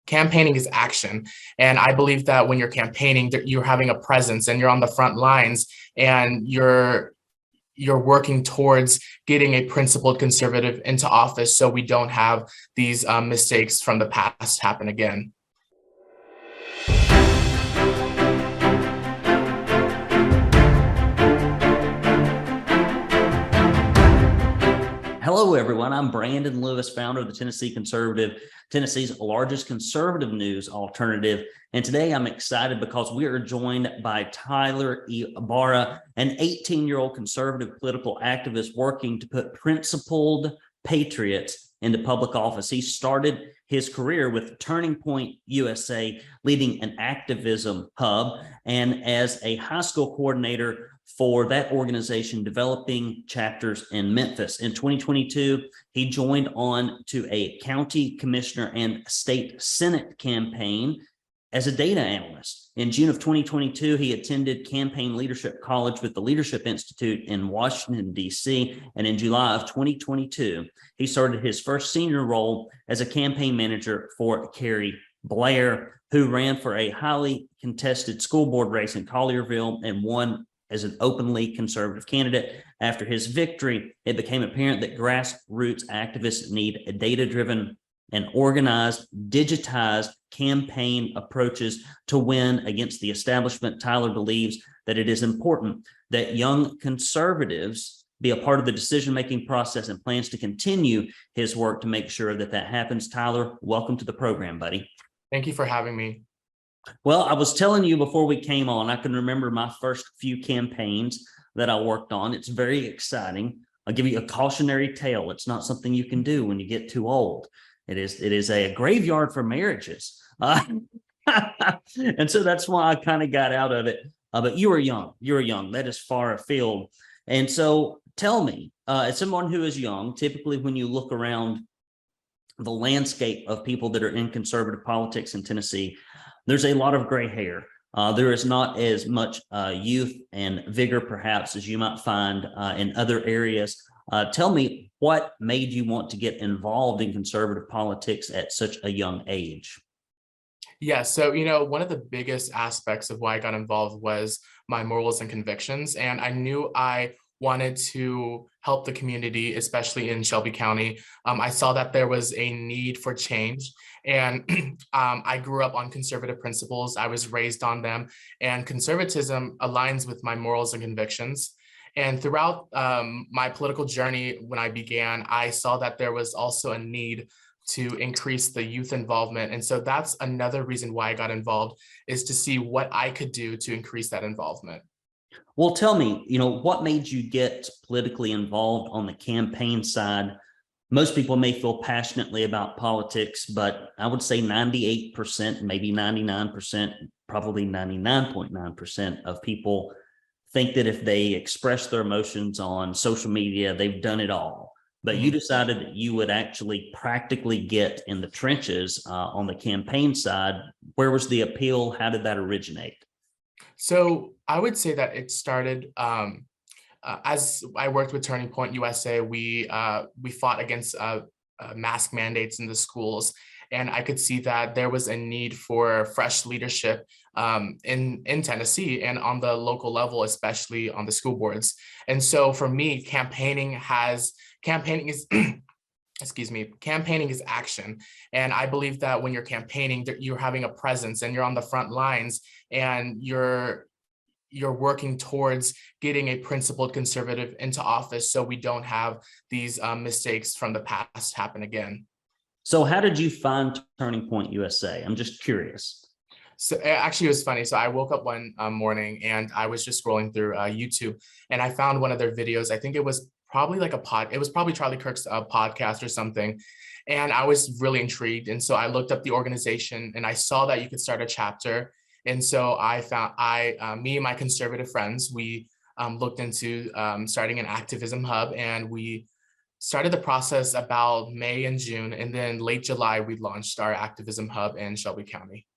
campaigning is action. And I believe that when you're campaigning, that you're having a presence and you're on the front lines and you're working towards getting a principled conservative into office so we don't have these mistakes from the past happen again. Hello, everyone. I'm Brandon Lewis, founder of the Tennessee Conservative, Tennessee's largest conservative news alternative. And today I'm excited because we are joined by Tyler Ybarra, an 18-year-old conservative political activist working to put principled patriots into public office. He started his career with Turning Point USA, leading an activism hub, and as a high school coordinator for that organization, developing chapters in Memphis. In 2022, he joined on to a county commissioner and state senate campaign as a data analyst. In June of 2022, he attended Campaign Leadership College with the Leadership Institute in Washington, D.C. And in July of 2022, he started his first senior role as a campaign manager for Carrie Blair, who ran for a highly contested school board race in Collierville and won as an openly conservative candidate. After his victory, it became apparent that grassroots activists need a data-driven and organized, digitized campaign approaches to win against the establishment. Tyler believes that it is important that young conservatives be a part of the decision-making process and plans to continue his work to make sure that that happens. Tyler, welcome to the program, buddy. Thank you for having me. Well, I was telling you before we came on, I can remember my first few campaigns that I worked on. It's very exciting. I'll give you a cautionary tale. It's not something you can do when you get too old. It is a graveyard for marriages. And so that's why I kind of got out of it. But you were young. That is far afield. And so tell me, as someone who is young, typically when you look around the landscape of people that are in conservative politics in Tennessee, there's a lot of gray hair. There is not as much youth and vigor, perhaps, as you might find in other areas. Tell me, what made you want to get involved in conservative politics at such a young age? Yeah, so, one of the biggest aspects of why I got involved was my morals and convictions. And I knew I wanted to help the community, especially in Shelby County. I saw that there was a need for change. And I grew up on conservative principles. I was raised on them. And conservatism aligns with my morals and convictions. And throughout my political journey, when I began, I saw that there was also a need to increase the youth involvement. And so that's another reason why I got involved, is to see what I could do to increase that involvement. Well, tell me, what made you get politically involved on the campaign side? Most people may feel passionately about politics, but I would say 98%, maybe 99%, probably 99.9% of people think that if they express their emotions on social media, they've done it all. But you decided that you would actually practically get in the trenches on the campaign side. Where was the appeal? How did that originate? So I would say that it started as I worked with Turning Point USA. We fought against mask mandates in the schools, and I could see that there was a need for fresh leadership in Tennessee and on the local level, especially on the school boards. And so for me, campaigning is campaigning is action. And I believe that when you're campaigning, that you're having a presence and you're on the front lines and you're working towards getting a principled conservative into office so we don't have these mistakes from the past happen again. So how did you find Turning Point USA? I'm just curious. So actually, it was funny. So I woke up one morning and I was just scrolling through YouTube, and I found one of their videos. I think it was probably it was probably Charlie Kirk's podcast or something. And I was really intrigued. And so I looked up the organization and I saw that you could start a chapter. And so me and my conservative friends, we looked into starting an activism hub, and we started the process about May and June. And then late July, we launched our activism hub in Shelby County.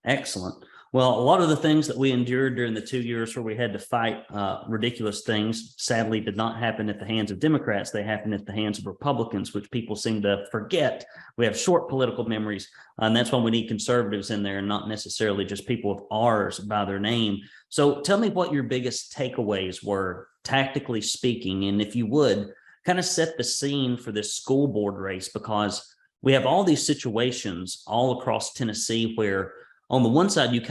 Excellent. Well, a lot of the things that we endured during the 2 years where we had to fight ridiculous things, sadly, did not happen at the hands of Democrats. They happened at the hands of Republicans, which people seem to forget. We have short political memories, and that's why we need conservatives in there and not necessarily just people with R's by their name. So tell me what your biggest takeaways were, tactically speaking, and if you would, kind of set the scene for this school board race, because we have all these situations all across Tennessee where on the one side, you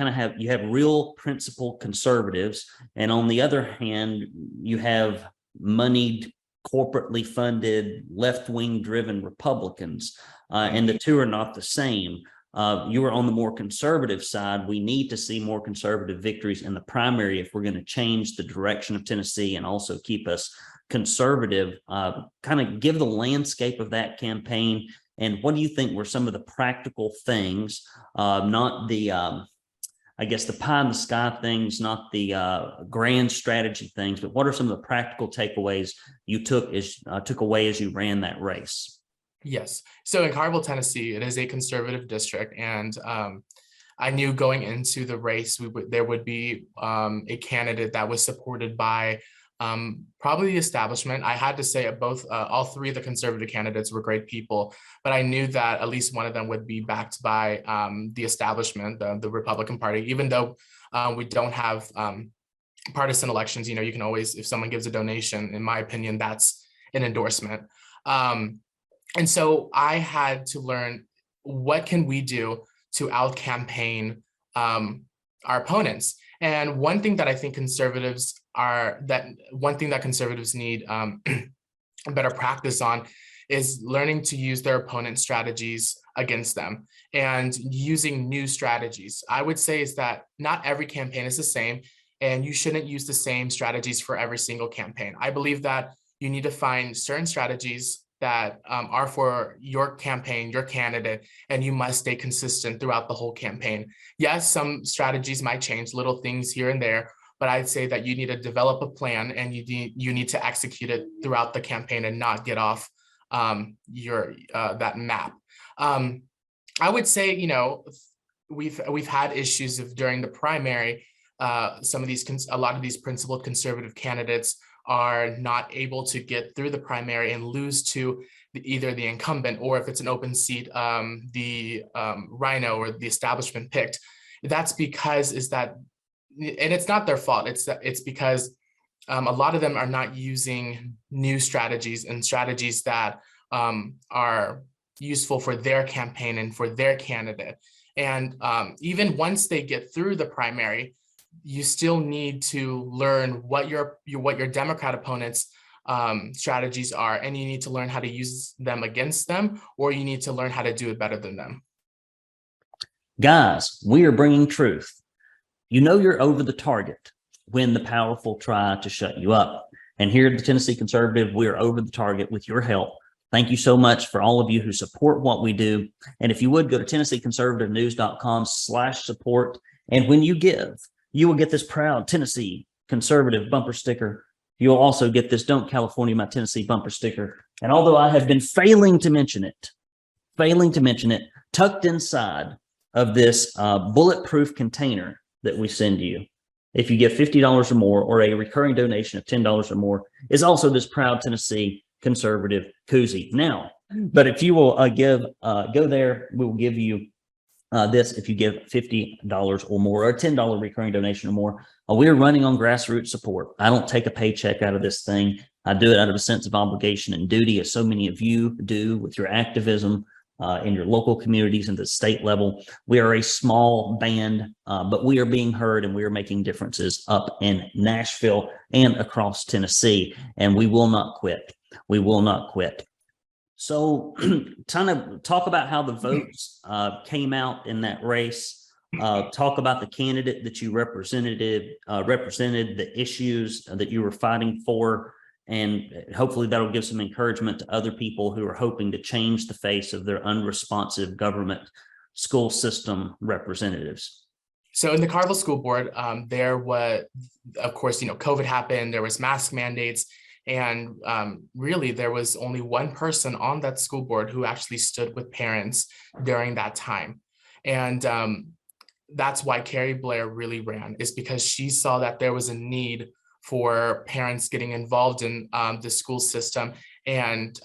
have real principled conservatives, and on the other hand, you have moneyed, corporately funded, left-wing driven Republicans, and the two are not the same. You are on the more conservative side. We need to see more conservative victories in the primary if we're going to change the direction of Tennessee and also keep us conservative. Kind of give the landscape of that campaign. And what do you think were some of the practical things, not the, I guess, the pie in the sky things, not the grand strategy things, but what are some of the practical takeaways you took away as you ran that race? Yes. So in Collierville, Tennessee, it is a conservative district, and I knew going into the race there would be a candidate that was supported by probably the establishment. I had to say all three of the conservative candidates were great people, but I knew that at least one of them would be backed by the establishment, the Republican Party. Even though we don't have partisan elections, you can always, if someone gives a donation, in my opinion, that's an endorsement. And so I had to learn, what can we do to out-campaign our opponents? And one thing that I think conservatives need better practice on is learning to use their opponent's strategies against them and using new strategies. I would say is that not every campaign is the same, and you shouldn't use the same strategies for every single campaign. I believe that you need to find certain strategies that are for your campaign, your candidate, and you must stay consistent throughout the whole campaign. Yes, some strategies might change, little things here and there, but I'd say that you need to develop a plan, and you need to execute it throughout the campaign and not get off that map. I would say, we've had issues during the primary. A lot of these principled conservative candidates are not able to get through the primary and lose to either the incumbent, or if it's an open seat, the rhino or the establishment picked. That's because and it's not their fault. It's because a lot of them are not using new strategies and strategies that are useful for their campaign and for their candidate. And even once they get through the primary, you still need to learn what your Democrat opponents' strategies are, and you need to learn how to use them against them, or you need to learn how to do it better than them. Guys, we are bringing truth. You know you're over the target when the powerful try to shut you up. And here at the Tennessee Conservative, we are over the target with your help. Thank you so much for all of you who support what we do. And if you would, go to TennesseeConservativeNews.com/support. And when you give, you will get this proud Tennessee Conservative bumper sticker. You'll also get this Don't California My Tennessee bumper sticker. And although I have been failing to mention it, tucked inside of this bulletproof container that we send you, if you give $50 or more, or a recurring donation of $10 or more, is also this proud Tennessee Conservative koozie. Now, but if you will go there, we will give you this if you give $50 or more, or a $10 recurring donation or more. We're running on grassroots support. I don't take a paycheck out of this thing. I do it out of a sense of obligation and duty, as so many of you do with your activism in your local communities and the state level. We are a small band, but we are being heard, and we are making differences up in Nashville and across Tennessee, and we will not quit. We will not quit. So kind of talk about how the votes came out in that race. Talk about the candidate that you represented, the issues that you were fighting for, and hopefully that'll give some encouragement to other people who are hoping to change the face of their unresponsive government school system representatives. So in the Collierville School Board, there was, of course, COVID happened, there was mask mandates, and really there was only one person on that school board who actually stood with parents during that time. And that's why Carrie Blair really ran, is because she saw that there was a need for parents getting involved in the school system. And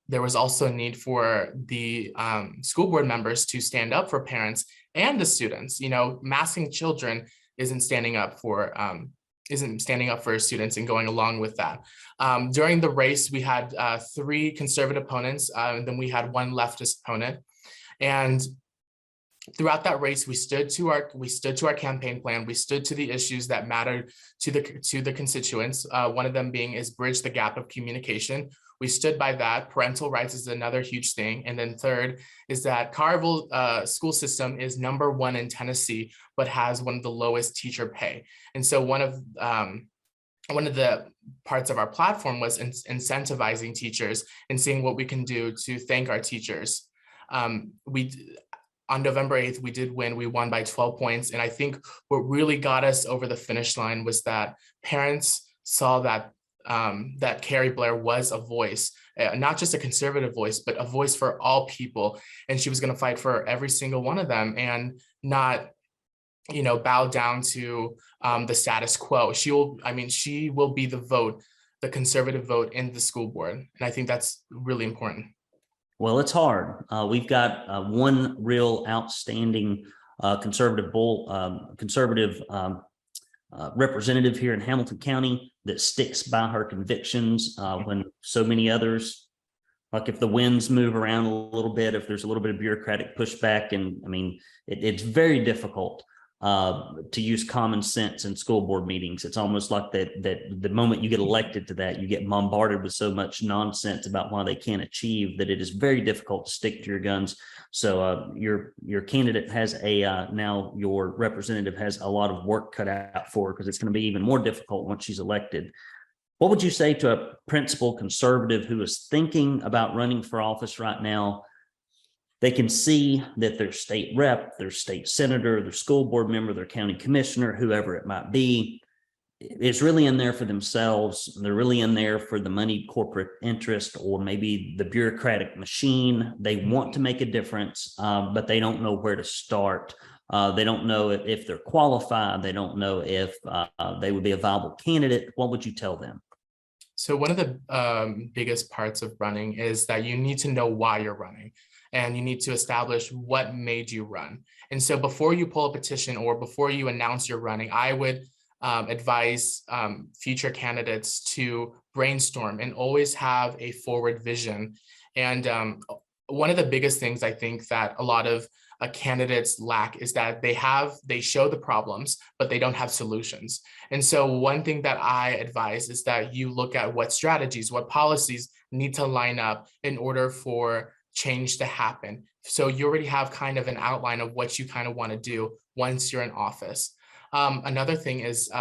there was also a need for the school board members to stand up for parents and the students. You know, masking children isn't standing up for students and going along with that. During the race, we had 3 conservative opponents, and then we had 1 leftist opponent. And throughout that race, we stood to our campaign plan. We stood to the issues that mattered to the constituents. One of them being is bridge the gap of communication. We stood by that. Parental rights is another huge thing. And then third is that Collierville school system is #1 in Tennessee, but has one of the lowest teacher pay. And so one of the parts of our platform was incentivizing teachers and seeing what we can do to thank our teachers. On November 8th, we did win. We won by 12 points. And I think what really got us over the finish line was that parents saw that that Carrie Blair was a voice, not just a conservative voice, but a voice for all people. And she was going to fight for every single one of them and not, you know, bow down to the status quo. She will be the conservative vote in the school board. And I think that's really important. Well, it's hard. We've got one real outstanding conservative representative here in Hamilton County that sticks by her convictions when so many others, like if the winds move around a little bit, if there's a little bit of bureaucratic pushback, and I mean, it's very difficult to use common sense in school board meetings. It's almost like that the moment you get elected to that, you get bombarded with so much nonsense about why they can't achieve that it is very difficult to stick to your guns. So your candidate has now your representative has a lot of work cut out for her, because it's going to be even more difficult once she's elected. What would you say to a principal conservative who is thinking about running for office right now? They can see that their state rep, their state senator, their school board member, their county commissioner, whoever it might be, is really in there for themselves. They're really in there for the moneyed corporate interest or maybe the bureaucratic machine. They want to make a difference, but they don't know where to start. They don't know if they're qualified. They don't know if they would be a viable candidate. What would you tell them? So one of the biggest parts of running is that you need to know why you're running. And you need to establish what made you run. And so before you pull a petition or before you announce you're running, I would advise future candidates to brainstorm and always have a forward vision. And one of the biggest things I think that a lot of candidates lack is that they show the problems, but they don't have solutions. And so one thing that I advise is that you look at what strategies, what policies need to line up in order for change to happen. So you already have kind of an outline of what you kind of want to do once you're in office. Another thing is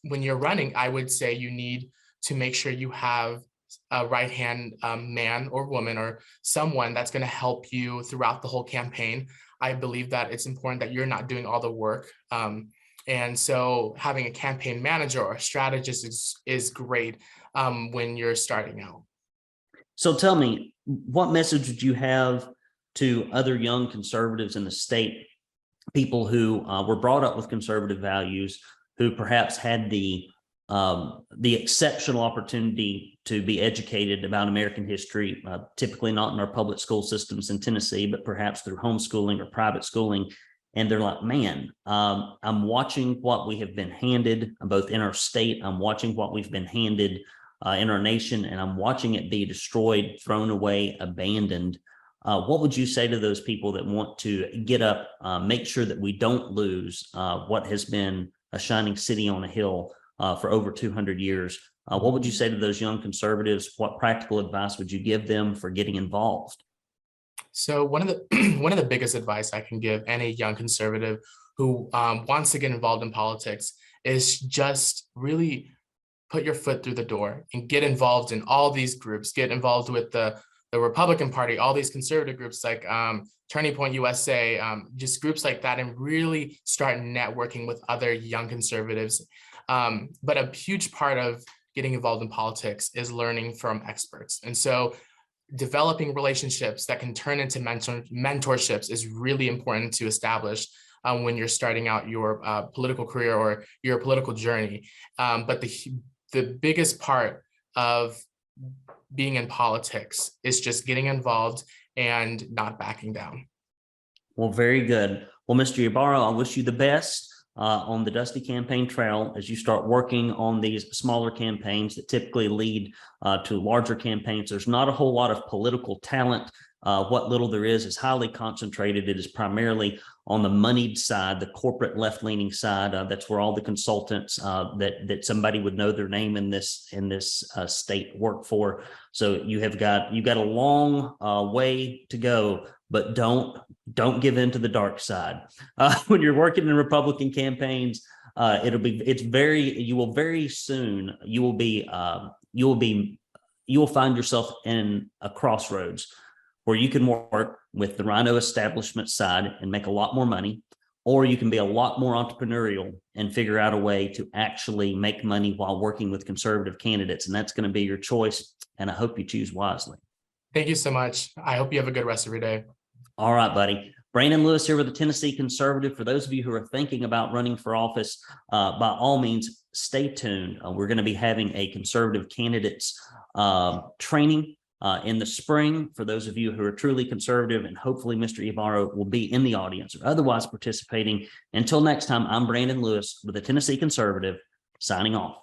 when you're running, I would say you need to make sure you have a right-hand man or woman or someone that's going to help you throughout the whole campaign. I believe that it's important that you're not doing all the work. And so having a campaign manager or a strategist is great when you're starting out. So tell me, what message would you have to other young conservatives in the state, people who were brought up with conservative values, who perhaps had the exceptional opportunity to be educated about American history, typically not in our public school systems in Tennessee, but perhaps through homeschooling or private schooling. And they're like, man, I'm watching what we have been handed, both in our state. I'm watching what we've been handed in our nation, and I'm watching it be destroyed, thrown away, abandoned. What would you say to those people that want to get up, make sure that we don't lose what has been a shining city on a hill for over 200 years? What would you say to those young conservatives? What practical advice would you give them for getting involved? So one of the biggest advice I can give any young conservative who wants to get involved in politics is just really put your foot through the door and get involved in all these groups. Get involved with the Republican Party, all these conservative groups like Turning Point USA, just groups like that, and really start networking with other young conservatives. But a huge part of getting involved in politics is learning from experts. And so developing relationships that can turn into mentorships is really important to establish when you're starting out your political career or your political journey. But the biggest part of being in politics is just getting involved and not backing down. Well, very good. Well, Mr. Ybarra, I wish you the best on the Dusty Campaign Trail as you start working on these smaller campaigns that typically lead to larger campaigns. There's not a whole lot of political talent. What little there is highly concentrated. It is primarily on the moneyed side, the corporate left-leaning side. That's where all the consultants that somebody would know their name in this state work for. So you've got a long way to go, but don't give in to the dark side. When you're working in Republican campaigns, you will very soon, you will find yourself in a crossroads where you can work with the Rhino establishment side and make a lot more money, or you can be a lot more entrepreneurial and figure out a way to actually make money while working with conservative candidates. And that's going to be your choice. And I hope you choose wisely. Thank you so much. I hope you have a good rest of your day. All right, buddy. Brandon Lewis here with the Tennessee Conservative. For those of you who are thinking about running for office, by all means, stay tuned. We're going to be having a conservative candidates training in the spring for those of you who are truly conservative, and hopefully Mr. Ybarra will be in the audience or otherwise participating. Until next time, I'm Brandon Lewis with the Tennessee Conservative, signing off.